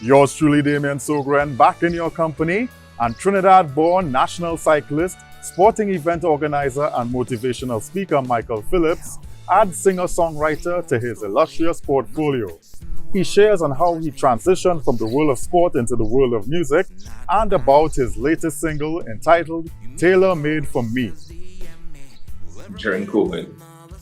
Yours truly, Damien Sogren, back in your company, and Trinidad-born national cyclist, sporting event organizer, and motivational speaker Michael Phillips adds singer-songwriter to his illustrious portfolio. He shares on how he transitioned from the world of sport into the world of music and about his latest single entitled Tailor Made for Me. During COVID,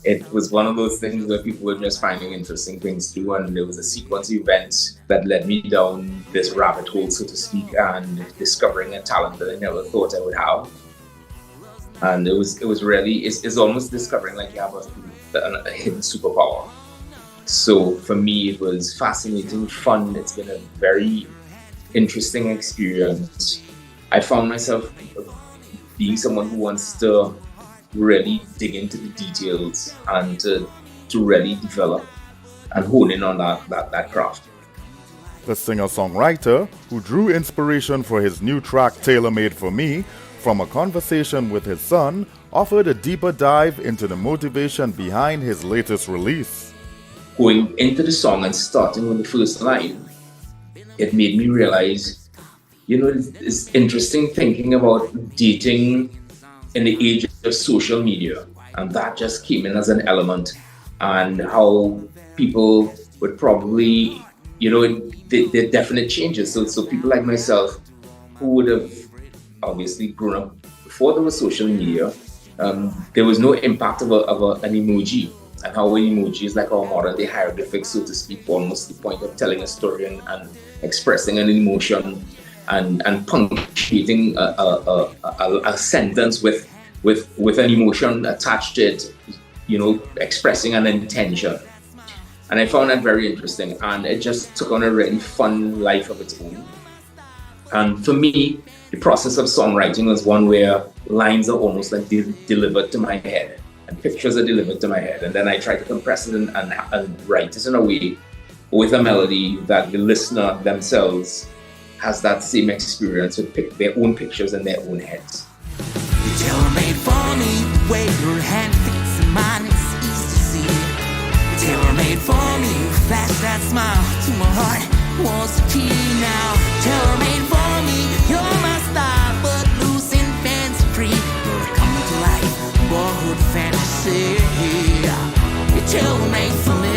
it was one of those things where people were just finding interesting things to do, and there was a sequence of events that led me down this rabbit hole, so to speak, and discovering a talent that I never thought I would have. And it was really, it's almost discovering like you have a hidden superpower. So for me, it was fascinating, fun. It's been a very interesting experience. I found myself being someone who wants to really dig into the details and to really develop and hone in on that craft. The singer-songwriter, who drew inspiration for his new track Tailor Made for Me from a conversation with his son, offered a deeper dive into the motivation behind his latest release. Going into the song and starting with the first line, it made me realize, it's interesting thinking about dating in the age of social media, and that just came in as an element, and how people would probably, there are definite changes. So people like myself, who would have obviously grown up before there was social media, there was no impact of an emoji, and how an emoji is like our modern day hieroglyphics, so to speak, almost the point of telling a story and expressing an emotion and punctuating a sentence with an emotion attached to it, expressing an intention. And I found that very interesting, and it just took on a really fun life of its own. And for me, the process of songwriting was one where lines are almost like delivered to my head, and pictures are delivered to my head, and then I try to compress it and write it in a way with a melody that the listener themselves has that same experience with their own pictures in their own heads. You're tailor-made for me, the way your hand fits and mine is easy to see. You're tailor-made for me, flash that smile to my heart, was the key now. Tailor-made for me, you're my style, but loose and fancy-free. You're coming to life, boyhood fantasy. You're tailor-made for me.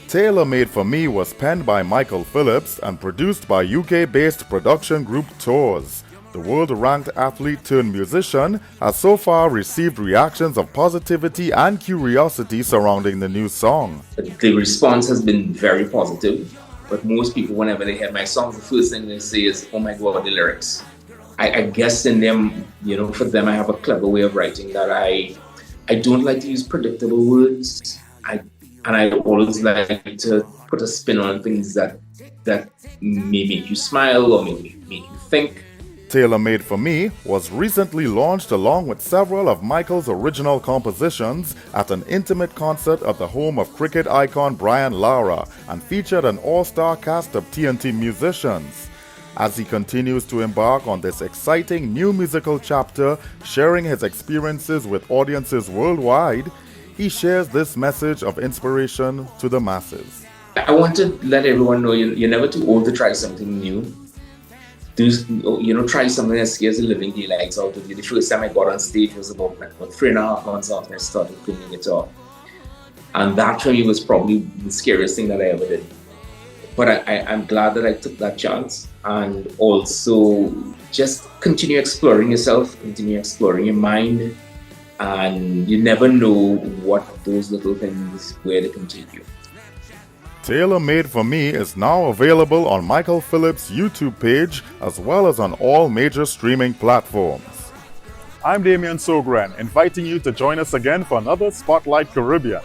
Tailor Made for Me was penned by Michael Phillips and produced by UK-based production group Tours. The world-ranked athlete turned musician has so far received reactions of positivity and curiosity surrounding the new song. The response has been very positive, but most people, whenever they hear my songs, the first thing they say is, "Oh my God, the lyrics." I guess in them, for them, I have a clever way of writing that I don't like to use predictable words. And I always like to put a spin on things that may make you smile or make you think. Tailor Made for Me was recently launched along with several of Michael's original compositions at an intimate concert at the home of cricket icon Brian Lara, and featured an all-star cast of TNT musicians. As he continues to embark on this exciting new musical chapter, sharing his experiences with audiences worldwide, he shares this message of inspiration to the masses. I want to let everyone know you're never too old to try something new. Try something that scares the living daylights out of you. The first time I got on stage was about 3.5 months after I started playing the guitar. And that for me was probably the scariest thing that I ever did. But I'm glad that I took that chance, and also just continue exploring yourself, continue exploring your mind. And you never know what those little things, where they can take you. Tailor Made for Me is now available on Michael Phillips' YouTube page as well as on all major streaming platforms. I'm Damien Sogren, inviting you to join us again for another Spotlight Caribbean.